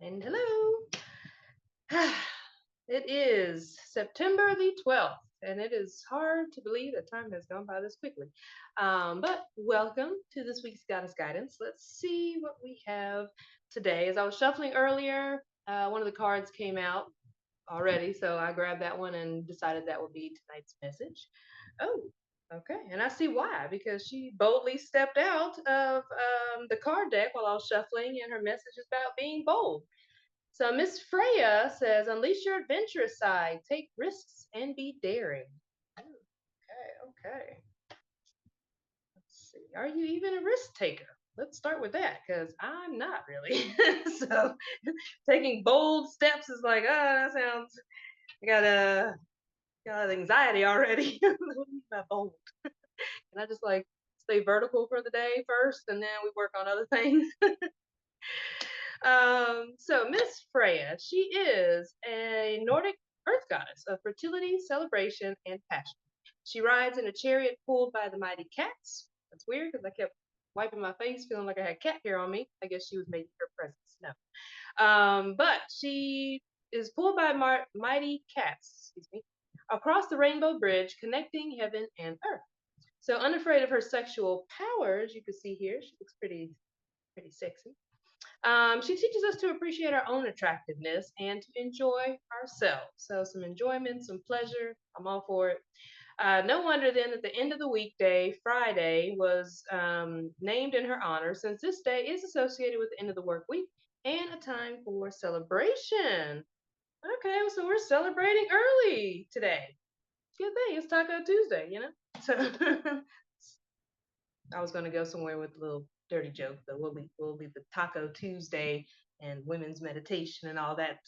And hello. It is September the 12th, and it is hard to believe that time has gone by this quickly. But welcome to this week's Goddess Guidance. Let's see what we have today. As I was shuffling earlier, one of the cards came out already, so I grabbed that one and decided that would be tonight's message. Oh, okay. And I see why, because she boldly stepped out of the card deck while I was shuffling, and her message is about being bold. So Miss Freya says, unleash your adventurous side, take risks, and be daring. Okay. Let's see. Are you even a risk taker? Let's start with that, because I'm not really. So taking bold steps is like, that sounds, I got anxiety already. What do you mean by bold? Can I just like stay vertical for the day first, and then we work on other things? So Miss Freya, she is a Nordic earth goddess of fertility, celebration, and passion. She rides in a chariot pulled by the mighty cats. That's weird because I kept wiping my face, feeling like I had cat hair on me. I guess she was making her presence known. But she is pulled by mighty cats, across the rainbow bridge connecting heaven and earth. So unafraid of her sexual powers, you can see here, she looks pretty sexy. She teaches us to appreciate our own attractiveness and to enjoy ourselves. So, some enjoyment, some pleasure. I'm all for it. No wonder then at the end of the weekday, Friday, was named in her honor, since this day is associated with the end of the work week and a time for celebration. Okay, so we're celebrating early today. Good thing it's Taco Tuesday. So I was going to go somewhere with a little dirty joke, but we'll be the Taco Tuesday and women's meditation and all that.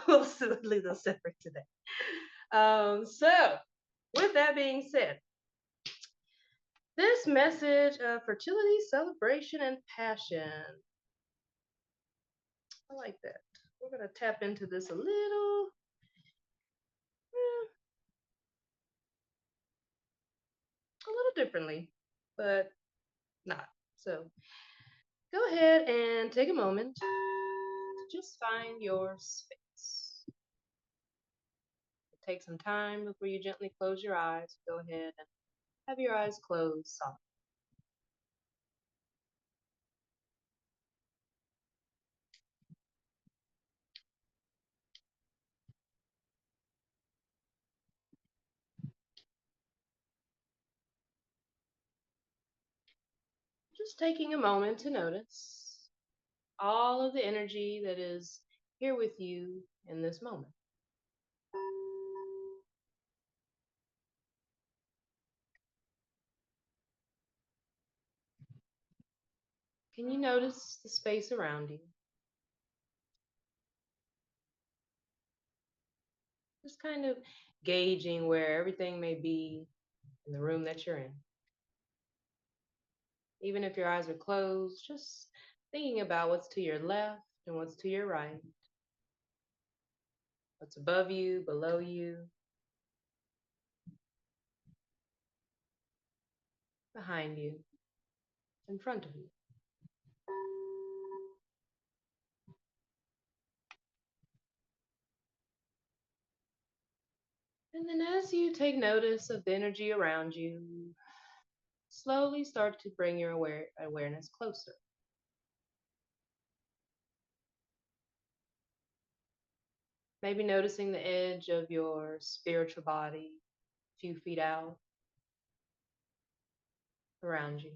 We'll leave those separate today. So, with that being said, this message of fertility, celebration, and passion. I like that. We're going to tap into this a little differently, but not. So, go ahead and take a moment to just find your space. Take some time before you gently close your eyes. Go ahead and have your eyes closed softly. Just taking a moment to notice all of the energy that is here with you in this moment. Can you notice the space around you? Just kind of gauging where everything may be in the room that you're in. Even if your eyes are closed, just thinking about what's to your left and what's to your right, what's above you, below you, behind you, in front of you. And then as you take notice of the energy around you, slowly start to bring your awareness closer. Maybe noticing the edge of your spiritual body a few feet out around you.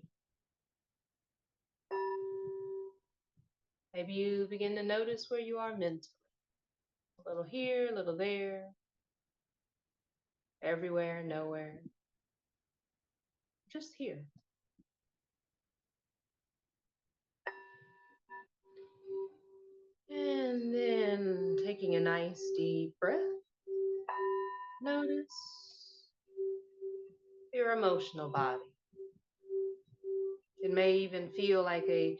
Maybe you begin to notice where you are mentally. A little here, a little there, everywhere, nowhere. Just here. And then taking a nice deep breath, notice your emotional body. It may even feel like a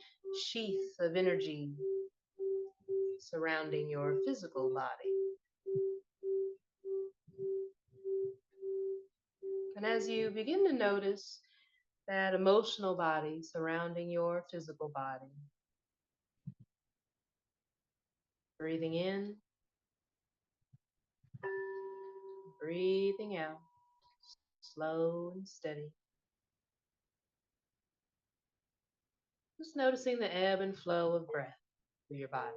sheath of energy surrounding your physical body. And as you begin to notice that emotional body surrounding your physical body, Breathing in, breathing out, slow and steady. Just noticing the ebb and flow of breath through your body.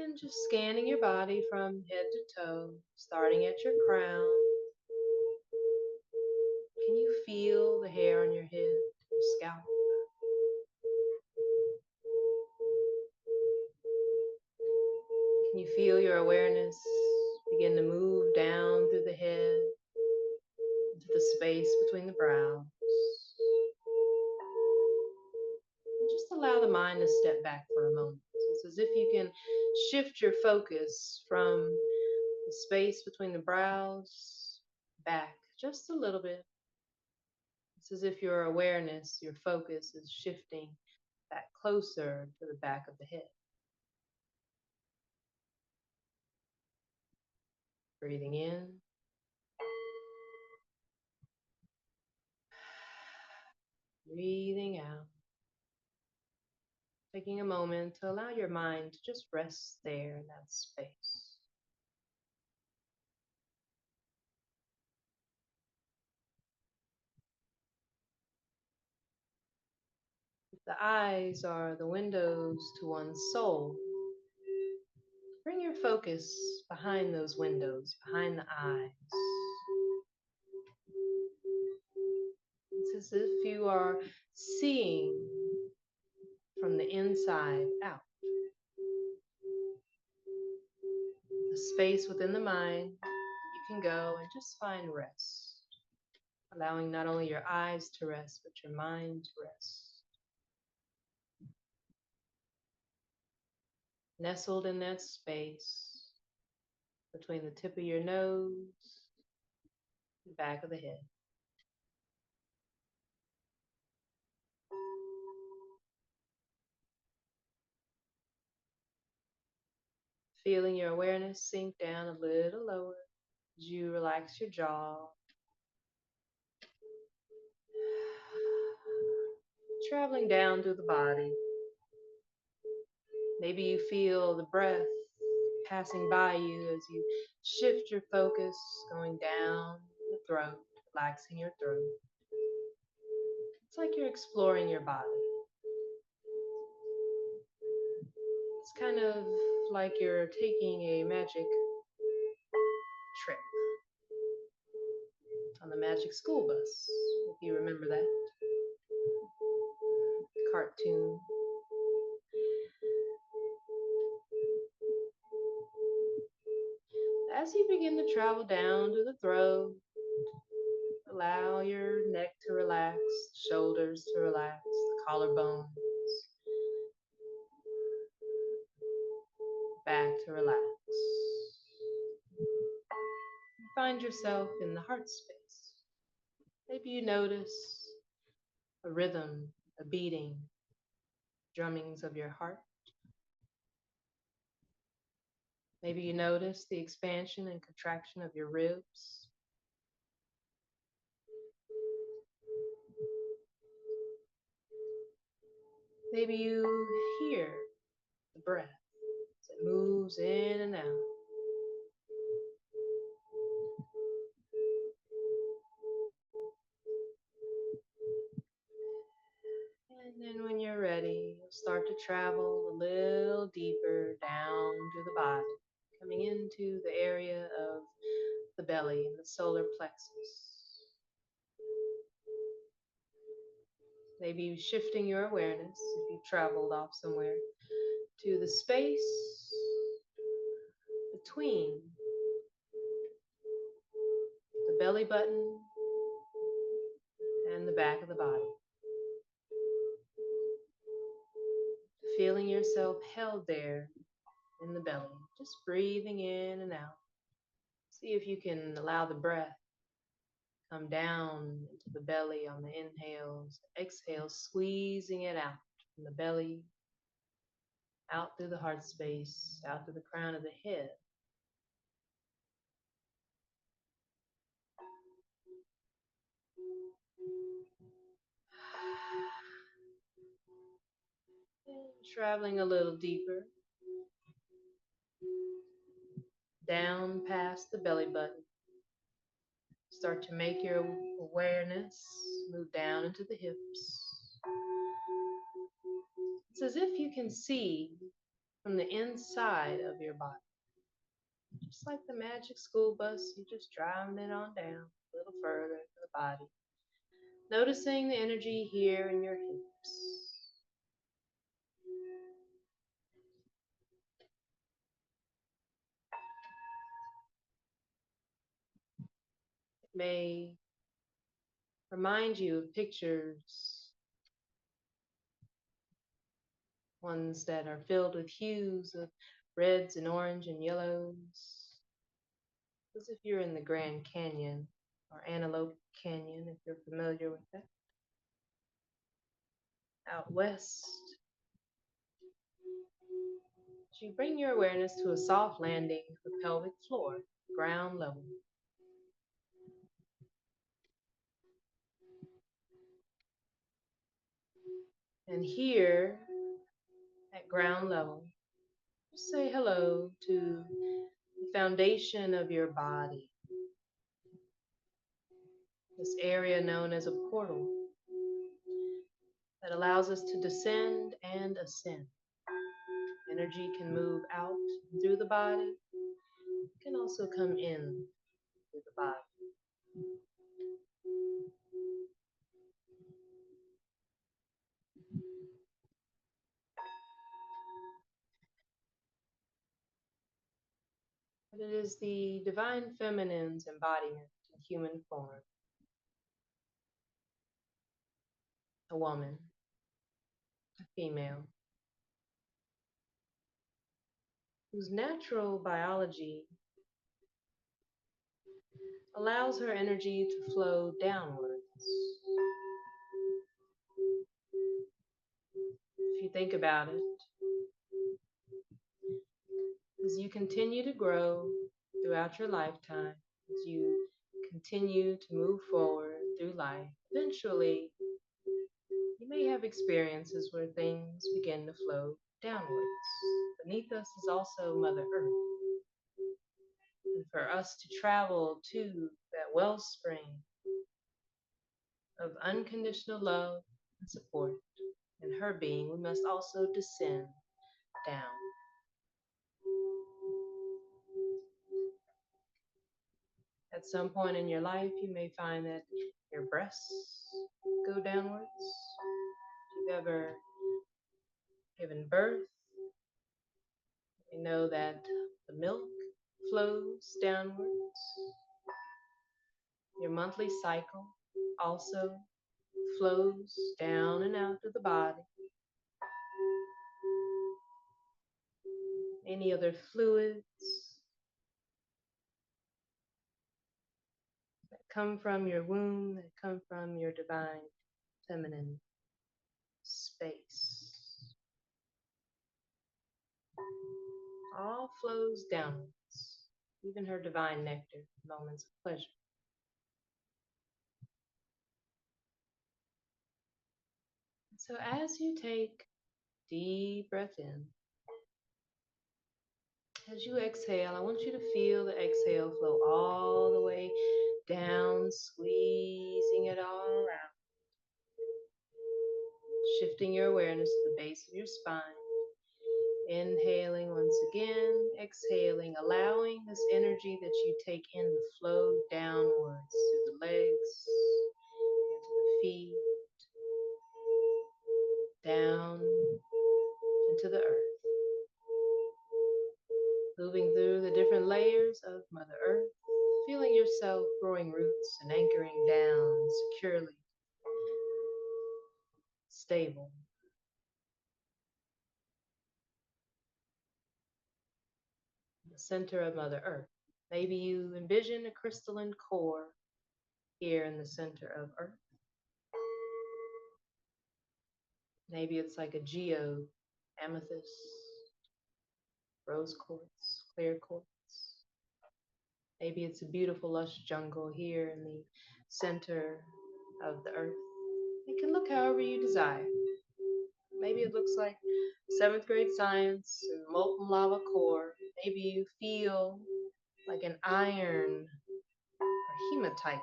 And just scanning your body from head to toe, starting at your crown. Can you feel the hair on your head, your scalp? Can you feel your awareness begin to move down through the head, into the space between the brows? And just allow the mind to step back for a moment. It's as if you can shift your focus from the space between the brows back just a little bit. It's as if your awareness, your focus is shifting back closer to the back of the head. Breathing in. Breathing out. Taking a moment to allow your mind to just rest there in that space. If the eyes are the windows to one's soul, bring your focus behind those windows, behind the eyes. It's as if you are seeing from the inside out. The space within the mind that you can go and just find rest. Allowing not only your eyes to rest, but your mind to rest. Nestled in that space between the tip of your nose and the back of the head. Feeling your awareness sink down a little lower as you relax your jaw. Traveling down through the body. Maybe you feel the breath passing by you as you shift your focus, going down the throat, relaxing your throat. It's like you're exploring your body. It's kind of like you're taking a magic trip on the Magic School Bus, if you remember that cartoon. As you begin to travel down to the throat, allow your neck to relax, shoulders to relax, the collarbones, back to relax. You find yourself in the heart space. Maybe you notice a rhythm, a beating, drummings of your heart. Maybe you notice the expansion and contraction of your ribs. Maybe you hear the breath as it moves in and out. And then when you're ready, you'll start to travel a little deeper down to the body, coming into the area of the belly and the solar plexus. Maybe you shifting your awareness, if you've traveled off somewhere, to the space between the belly button and the back of the body. Feeling yourself held there in the belly, just breathing in and out. See if you can allow the breath come down into the belly on the inhales, exhales, squeezing it out from the belly, out through the heart space, out through the crown of the head. And traveling a little deeper, down past the belly button. Start to make your awareness move down into the hips. It's as if you can see from the inside of your body. Just like the magic school bus, you just driving it on down a little further into the body. Noticing the energy here in your hips. It may remind you of pictures, ones that are filled with hues of reds and orange and yellows, as if you're in the Grand Canyon or Antelope Canyon, if you're familiar with that. Out west, as you bring your awareness to a soft landing, the pelvic floor, ground level. And here, at ground level, say hello to the foundation of your body, this area known as a portal that allows us to descend and ascend. Energy can move out through the body, can also come in through the body. But it is the divine feminine's embodiment in human form. A woman, a female, whose natural biology allows her energy to flow downwards. If you think about it, as you continue to grow throughout your lifetime, as you continue to move forward through life, eventually you may have experiences where things begin to flow downwards. Beneath us is also Mother Earth. And for us to travel to that wellspring of unconditional love and support in her being, we must also descend down. At some point in your life, you may find that your breasts go downwards. If you've ever given birth, you know that the milk flows downwards. Your monthly cycle also flows down and out of the body. Any other fluids that come from your womb, that come from your divine feminine space, all flows downwards, even her divine nectar, moments of pleasure. So as you take deep breath in, as you exhale, I want you to feel the exhale flow all the way down, squeezing it all around, shifting your awareness to the base of your spine. Inhaling once again, exhaling, allowing this energy that you take in to flow downwards through the legs, into the feet, down into the earth. Moving through the different layers of Mother Earth, feeling yourself growing roots and anchoring down securely, stable. The center of Mother Earth. Maybe you envision a crystalline core here in the center of Earth. Maybe it's like a geode, amethyst, rose quartz, clear quartz. Maybe it's a beautiful lush jungle here in the center of the earth. It can look however you desire. Maybe it looks like seventh grade science or molten lava core. Maybe you feel like an iron or hematite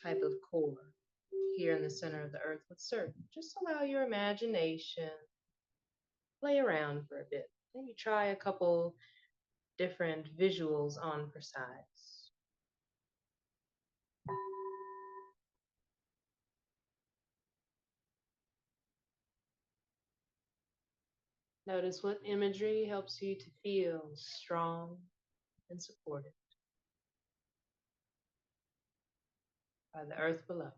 type of core here in the center of the earth would serve. Just allow your imagination play around for a bit. Maybe try a couple different visuals on for size. Notice what imagery helps you to feel strong and supported by the earth below.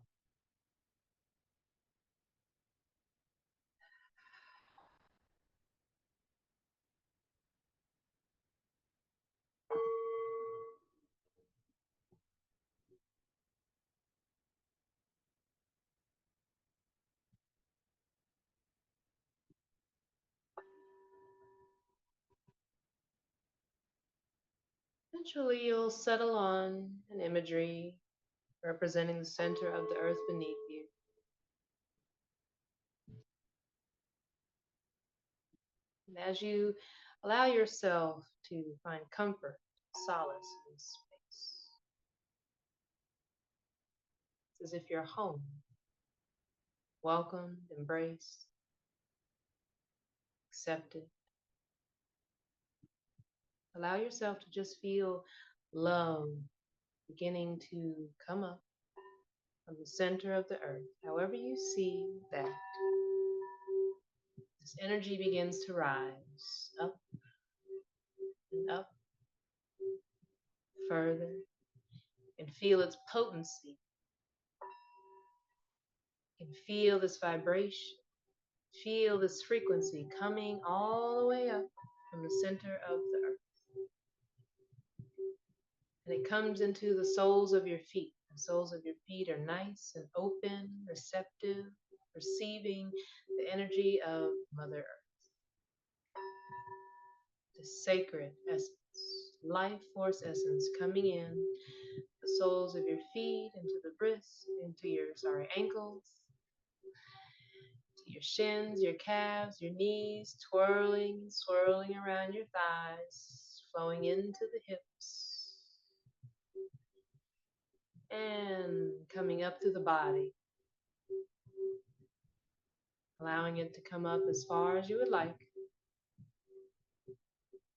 Eventually, you'll settle on an imagery representing the center of the earth beneath you. And as you allow yourself to find comfort, solace in space, it's as if you're home, welcomed, embraced, accepted. Allow yourself to just feel love beginning to come up from the center of the earth. However you see that, this energy begins to rise up and up further and feel its potency. You can feel this vibration, feel this frequency coming all the way up from the center of the earth. And it comes into the soles of your feet. The soles of your feet are nice and open, receptive, receiving the energy of Mother Earth. The sacred essence, life force essence coming in the soles of your feet, into the wrists, into your ankles, to your shins, your calves, your knees, twirling, swirling around your thighs, flowing into the hips, and coming up through the body, allowing it to come up as far as you would like,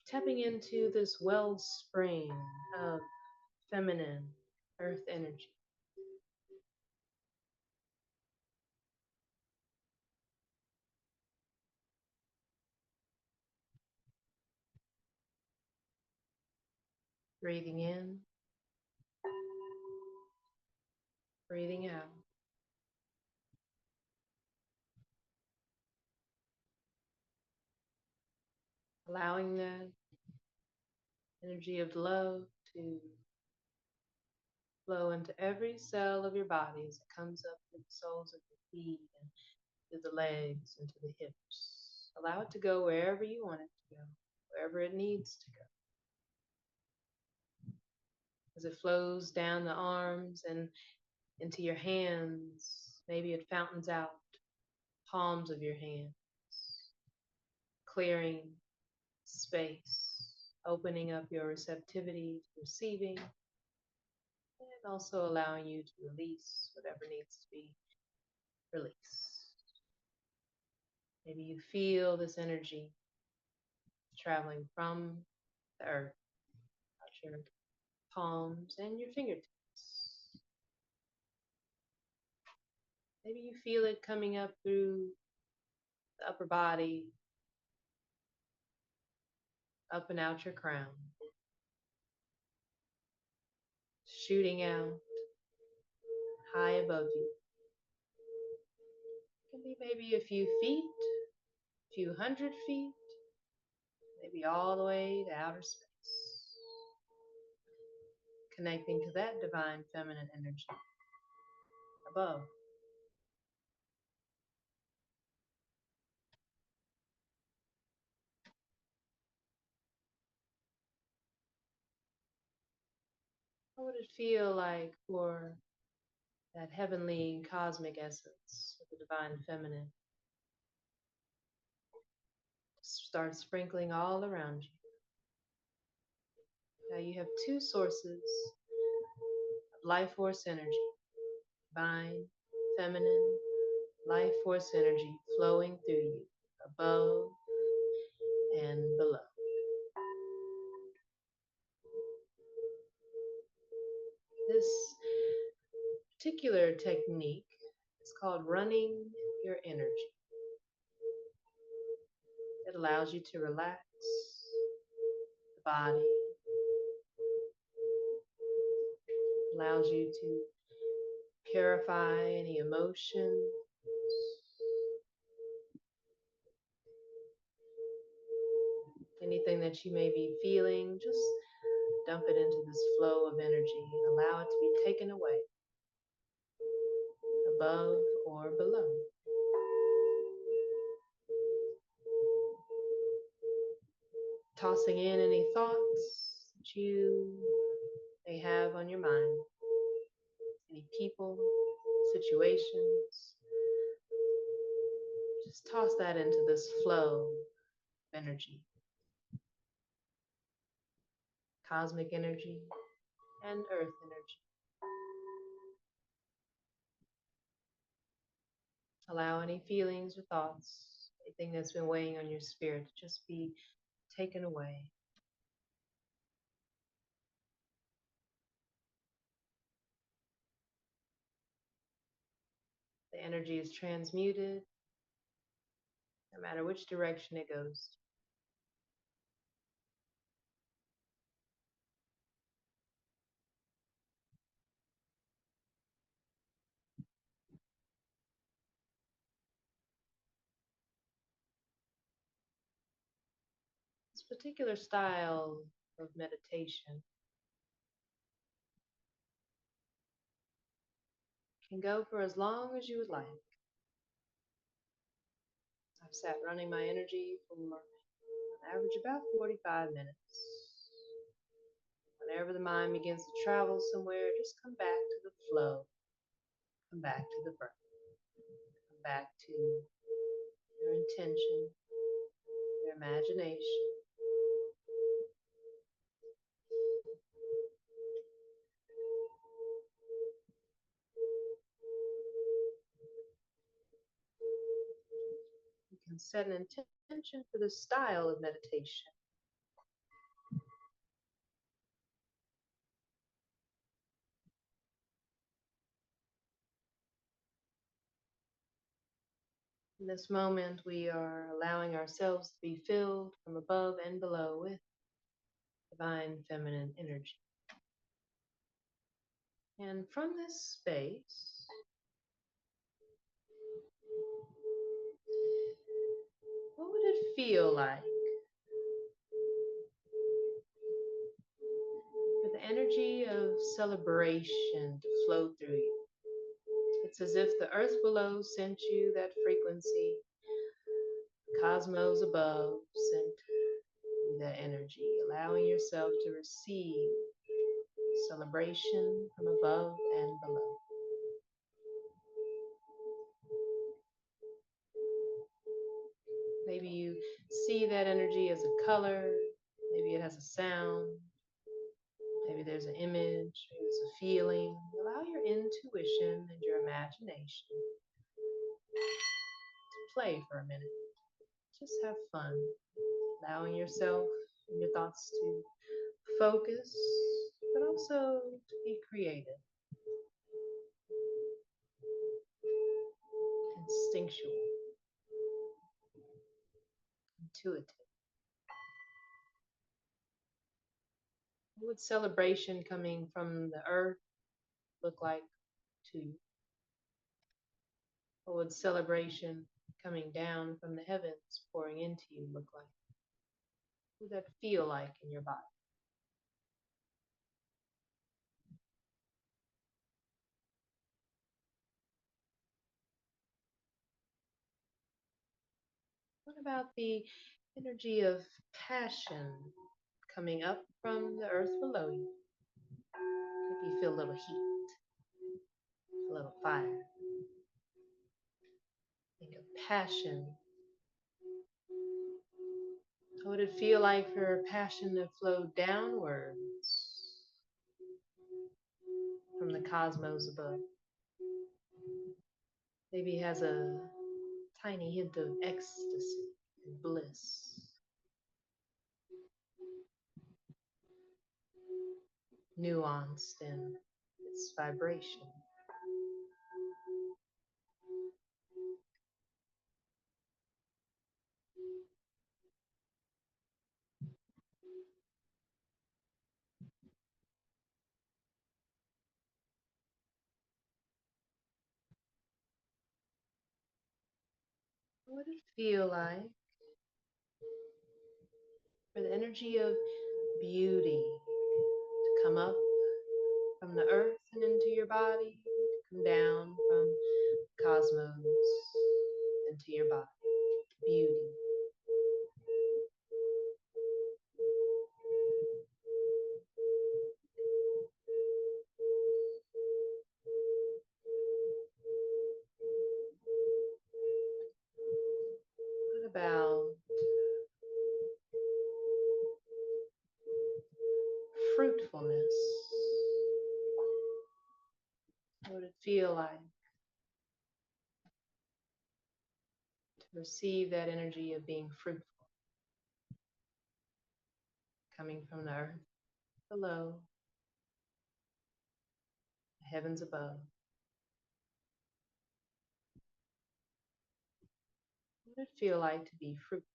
tapping into this wellspring of feminine earth energy. Breathing in, breathing out. Allowing that energy of love to flow into every cell of your body as it comes up through the soles of your feet and through the legs and to the hips. Allow it to go wherever you want it to go, wherever it needs to go. As it flows down the arms and into your hands, maybe it fountains out palms of your hands, clearing space, opening up your receptivity to receiving, and also allowing you to release whatever needs to be released. Maybe you feel this energy traveling from the earth out your palms and your fingertips. Maybe you feel it coming up through the upper body, up and out your crown, shooting out high above you. It can be maybe a few feet, a few hundred feet, maybe all the way to outer space. Connecting to that divine feminine energy above. What would it feel like for that heavenly cosmic essence of the divine feminine Start sprinkling all around you. Now you have two sources of life force energy, divine, feminine, life force energy flowing through you, above and below. This particular technique is called running your energy. It allows you to relax the body, allows you to purify any emotions, anything that you may be feeling. Just dump it into this flow of energy and allow it to be taken away, above or below. Tossing in any thoughts that you may have on your mind, any people, situations. Just toss that into this flow of energy, cosmic energy and earth energy. Allow any feelings or thoughts, anything that's been weighing on your spirit, to just be taken away. The energy is transmuted no matter which direction it goes. This particular style of meditation can go for as long as you would like. I've sat running my energy for an average about 45 minutes. Whenever the mind begins to travel somewhere, just come back to the flow, come back to the breath, come back to your intention, your imagination. You can set an intention for this style of meditation. In this moment, we are allowing ourselves to be filled from above and below with divine feminine energy. And from this space, what would it feel like for the energy of celebration to flow through you? It's as if the earth below sent you that frequency, the cosmos above sent you that energy, allowing yourself to receive celebration from above and below. Maybe you see that energy as a color, maybe it has a sound, maybe there's an image, maybe it's a feeling. Allow your intuition and your imagination to play for a minute. Just have fun, allowing yourself and your thoughts to focus, but also to be creative, instinctual, intuitive. What would celebration coming from the earth look like to you? What would celebration coming down from the heavens, pouring into you, look like? What would that feel like in your body? What about the energy of passion coming up from the earth below you? Maybe you feel a little heat, a little fire. Think of passion How would it feel like for her passion to flow downwards from the cosmos above? Maybe it has a tiny hint of ecstasy and bliss, nuanced in its vibration. What would it feel like for the energy of beauty to come up from the earth and into your body, to come down from the cosmos into your body? Beauty. What about fruitfulness? What would it feel like to receive that energy of being fruitful coming from the earth below, the heavens above? What would it feel like to be fruitful,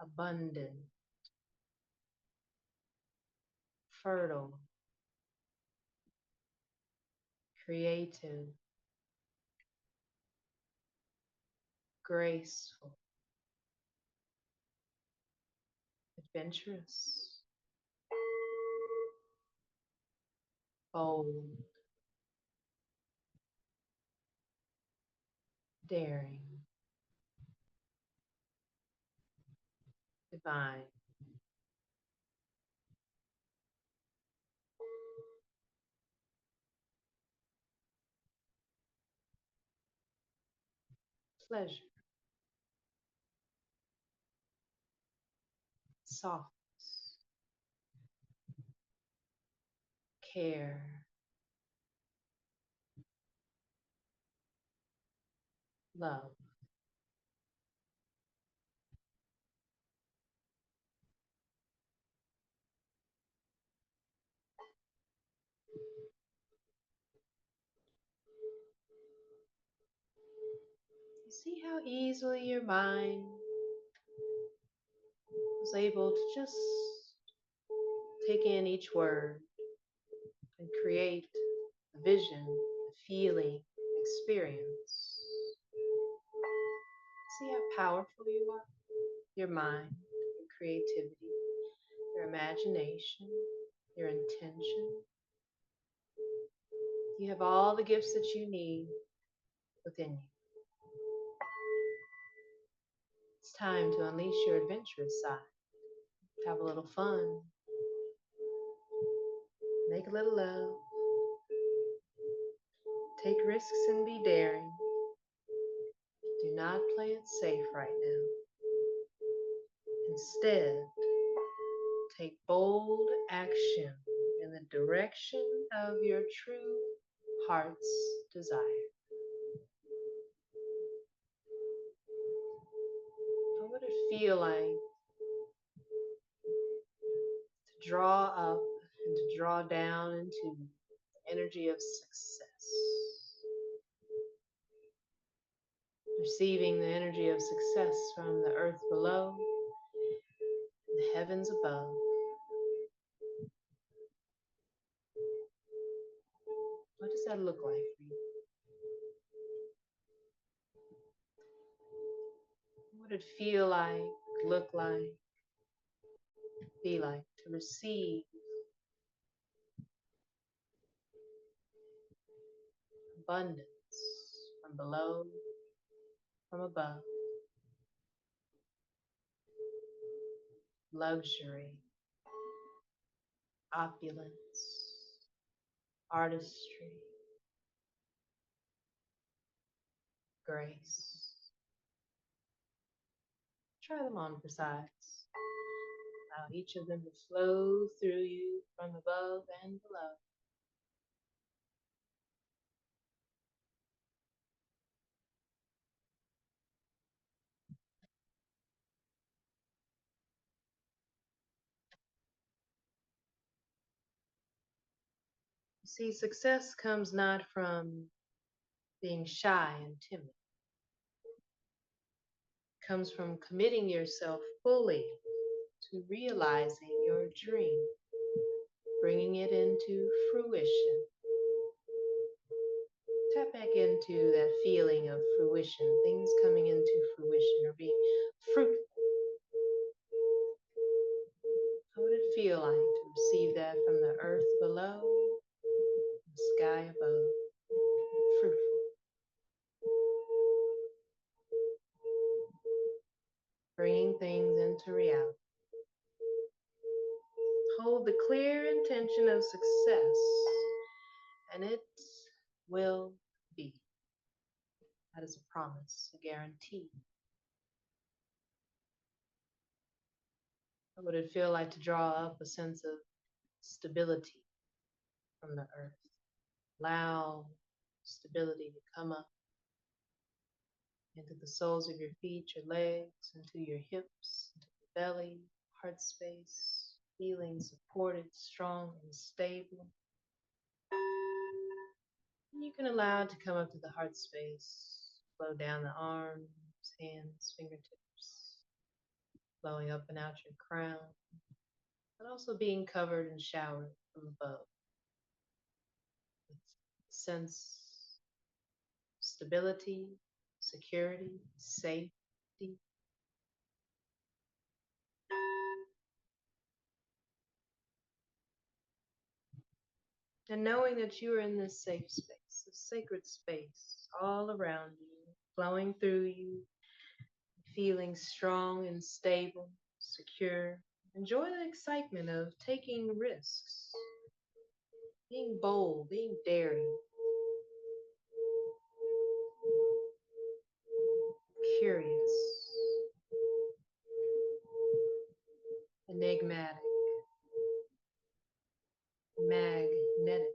abundant, fertile, creative, graceful, adventurous, bold, daring, divine, pleasure, soft, care, love. You see how easily your mind was able to just take in each word and create a vision, a feeling, experience. See how powerful you are? Your mind, your creativity, your imagination, your intention. You have all the gifts that you need within you. It's time to unleash your adventurous side. Have a little fun. Make a little love. Take risks and be daring. Do not play it safe right now. Instead, take bold action in the direction of your true heart's desire. What would it feel like to draw up and to draw down into the energy of success? Receiving the energy of success from the earth below and the heavens above. What does that look like for you? What would it feel like, look like, be like to receive abundance from below, from above, luxury, opulence, artistry, grace, Try them on for size. Allow each of them to flow through you from above and below. See, success comes not from being shy and timid. It comes from committing yourself fully to realizing your dream, bringing it into fruition. Tap back into that feeling of fruition, things coming into fruition or being fruitful. How would it feel like to receive that from the earth below, the sky above? Fruitful. Bringing things into reality. Hold the clear intention of success, and it will be. That is a promise, a guarantee. What would it feel like to draw up a sense of stability from the earth? Allow stability to come up into the soles of your feet, your legs, into your hips, into the belly, heart space, feeling supported, strong, and stable. And you can allow it to come up to the heart space, flow down the arms, hands, fingertips, flowing up and out your crown, but also being covered and showered from above with sense of stability, security, safety. And knowing that you are in this safe space, this sacred space all around you, flowing through you, feeling strong and stable, secure. Enjoy the excitement of taking risks, being bold, being daring, curious, enigmatic, magnetic,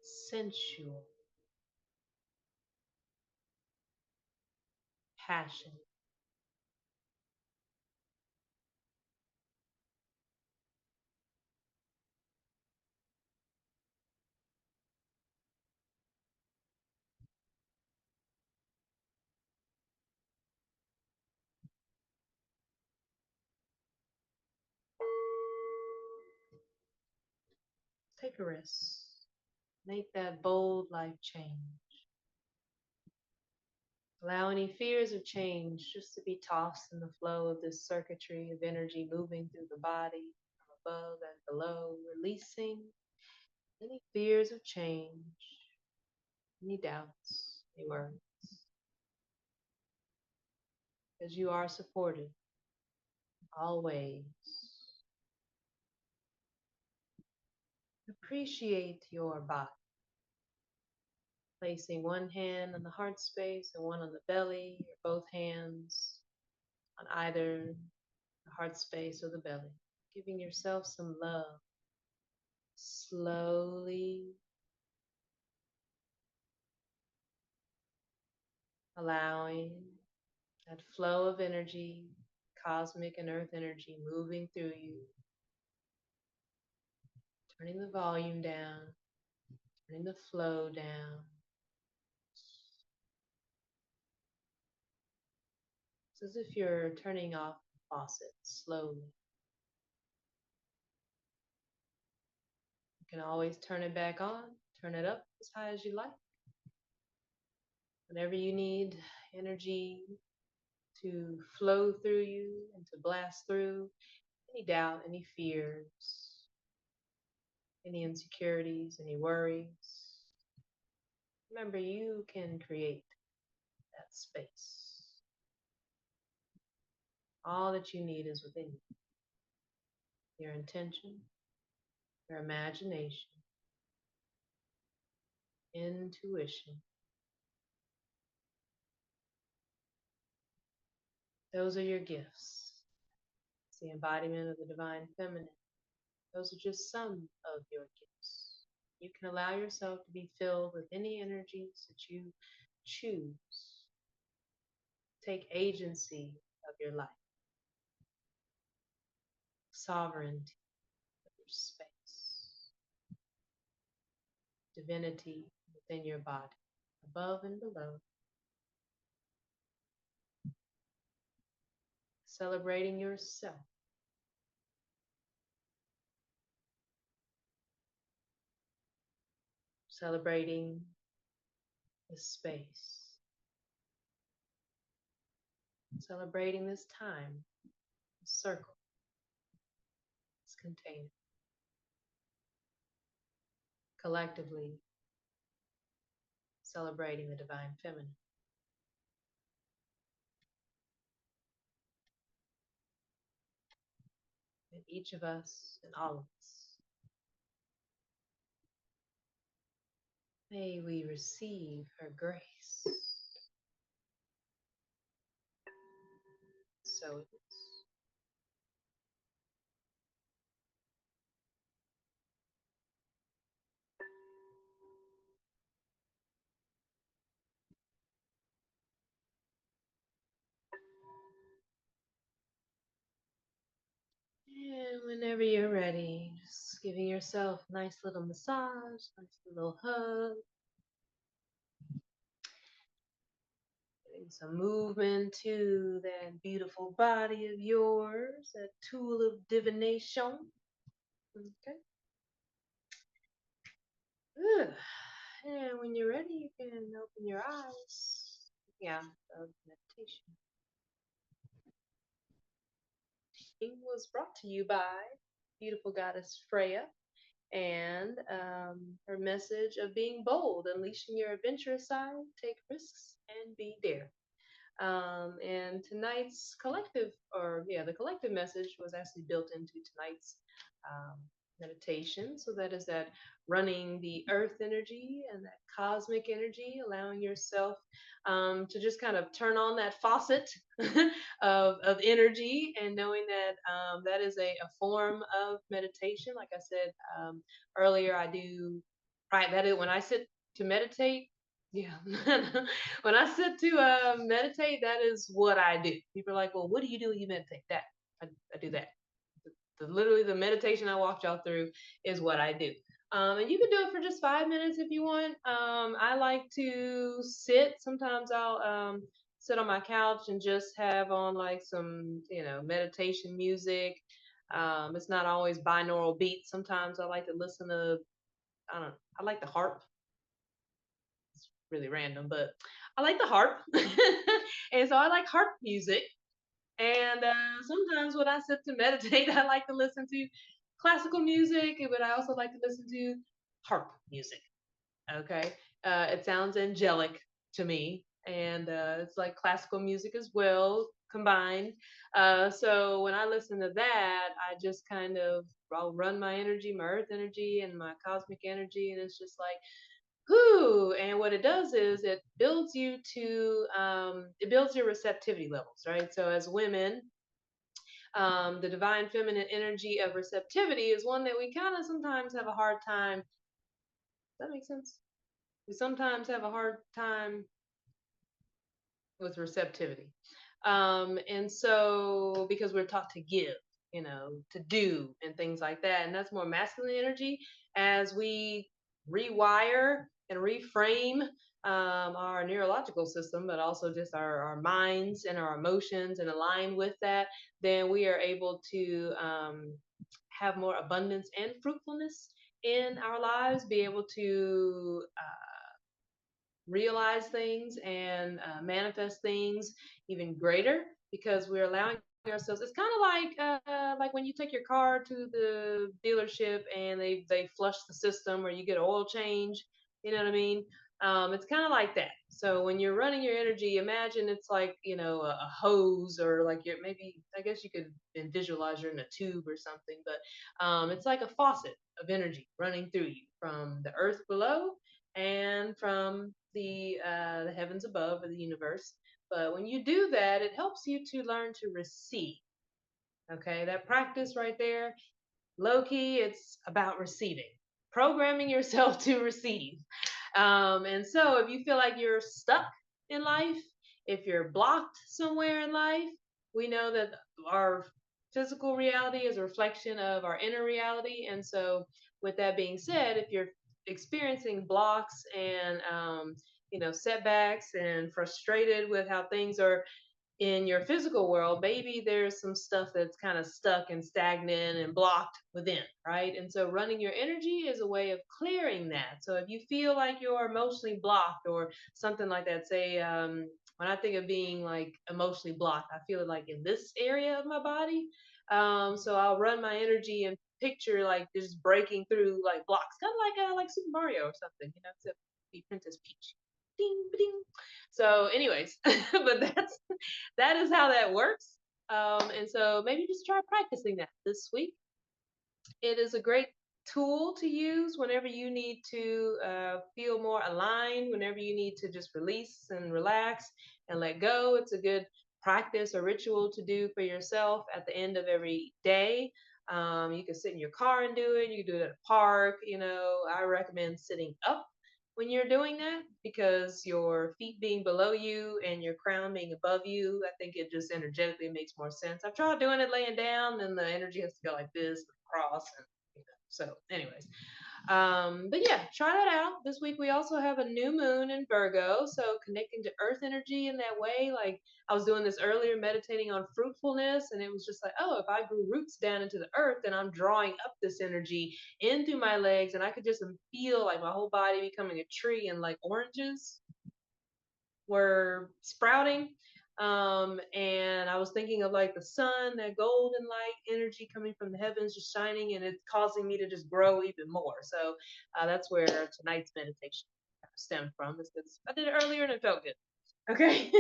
sensual, passionate. Take a risk. Make that bold life change. Allow any fears of change just to be tossed in the flow of this circuitry of energy moving through the body from above and below, releasing any fears of change, any doubts, any worries. Because you are supported always. Appreciate your body. Placing one hand on the heart space and one on the belly, or both hands on either the heart space or the belly. Giving yourself some love. Slowly allowing that flow of energy, cosmic and earth energy moving through you. Turning the volume down, turning the flow down. It's as if you're turning off the faucet slowly. You can always turn it back on, turn it up as high as you like. Whenever you need energy to flow through you and to blast through any doubt, any fears, any insecurities, any worries, remember you can create that space. All that you need is within you. Your intention, your imagination, intuition. Those are your gifts. It's the embodiment of the divine feminine. Those are just some of your gifts. You can allow yourself to be filled with any energies that you choose. Take agency of your life, sovereignty of your space, divinity within your body, above and below. Celebrating yourself. Celebrating the space. Celebrating this time, this circle, this container. Collectively celebrating the divine feminine. In each of us and all of us. May we receive her grace. So it is. And whenever you're ready, just giving yourself a nice little massage, nice little hug, getting some movement to that beautiful body of yours, that tool of divination. Okay. Ugh. And when you're ready, you can open your eyes. Yeah, of meditation. It was brought to you by beautiful Goddess Freya and her message of being bold, unleashing your adventurous side, take risks, and be dare. And tonight's collective, the collective message was actually built into tonight's um, meditation. So that is that running the earth energy and that cosmic energy, allowing yourself to just kind of turn on that faucet of energy and knowing that that is a form of meditation. Like I said earlier, I do, right, that is when I sit to meditate. Yeah. When I sit to meditate, that is what I do. People are like, well, what do you do when you meditate? That. I do that. Literally, the meditation I walked y'all through is what I do. And you can do it for just 5 minutes if you want. I like to sit. Sometimes I'll sit on my couch and just have on like some, meditation music. It's not always binaural beats. Sometimes I like to listen to, I don't know, I like the harp, really random, but I like the harp. And so I like harp music. And sometimes when I sit to meditate, I like to listen to classical music, but I also like to listen to harp music. Okay. It sounds angelic to me. And it's like classical music as well combined. So when I listen to that, I just kind of, I'll run my energy, my earth energy, and my cosmic energy. And it's just like, whoo. And what it does is it builds you to it builds your receptivity levels, right? So as women, the divine feminine energy of receptivity is one that we kind of sometimes have a hard time. Does that make sense? We sometimes have a hard time with receptivity. And so, because we're taught to give, to do and things like that. And that's more masculine energy. As we rewire and reframe our neurological system, but also just our minds and our emotions and align with that, then we are able to have more abundance and fruitfulness in our lives, be able to realize things and manifest things even greater because we're allowing ourselves. It's kind of like when you take your car to the dealership and they flush the system or you get an oil change. You know what I mean? It's kind of like that. So when you're running your energy, imagine it's like a hose or like you're maybe I guess you could visualize you're in a tube or something, but it's like a faucet of energy running through you from the earth below and from the heavens above or the universe. But when you do that, it helps you to learn to receive. Okay, that practice right there, low key, it's about receiving, programming yourself to receive. And so if you feel like you're stuck in life, if you're blocked somewhere in life, we know that our physical reality is a reflection of our inner reality. And so, with that being said, if you're experiencing blocks and setbacks and frustrated with how things are in your physical world, maybe there's some stuff that's kind of stuck and stagnant and blocked within, right? And so running your energy is a way of clearing that. So if you feel like you're emotionally blocked or something like that, say, when I think of being like emotionally blocked, I feel it like in this area of my body. So I'll run my energy and picture like just breaking through like blocks, kind of like Super Mario or something, except be Princess Peach. Ding, ding. So, anyways, but that is how that works. And so maybe just try practicing that this week. It is a great tool to use whenever you need to feel more aligned, whenever you need to just release and relax and let go. It's a good practice or ritual to do for yourself at the end of every day. You can sit in your car and do it. You can do it at a park. I recommend sitting up when you're doing that because your feet being below you and your crown being above you, I think it just energetically makes more sense. I've tried doing it laying down, and the energy has to go like this across, and so anyways. But yeah, try that out. This week we also have a new moon in Virgo, so connecting to earth energy in that way. Like I was doing this earlier, meditating on fruitfulness, and it was just like, oh, if I grew roots down into the earth, then I'm drawing up this energy in through my legs, and I could just feel like my whole body becoming a tree, and like oranges were sprouting. And I was thinking of like the sun, that golden light energy coming from the heavens, just shining, and it's causing me to just grow even more. So that's where tonight's meditation stemmed from. Because I did it earlier and it felt good. Okay.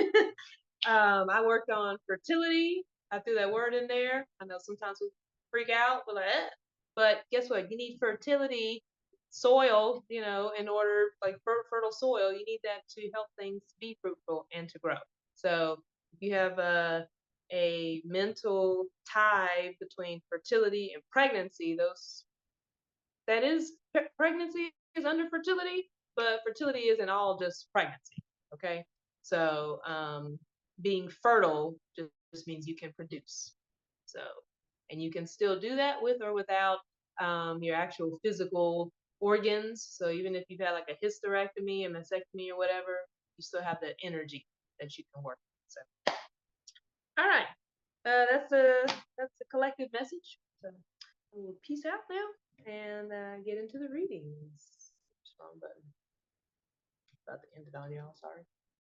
I worked on fertility. I threw that word in there. I know sometimes we freak out, we're like, eh. But guess what? You need fertility soil, in order, like fertile soil, you need that to help things be fruitful and to grow. So if you have a mental tie between fertility and pregnancy, that is pregnancy is under fertility, but fertility isn't all just pregnancy. Okay, so being fertile just means you can produce. So, and you can still do that with or without your actual physical organs. So even if you've had like a hysterectomy, a mastectomy, or whatever, you still have the energy that you can work with. So, all right, that's a collective message. So we'll peace out now and get into the readings. Wrong button. About to end it on y'all. Sorry.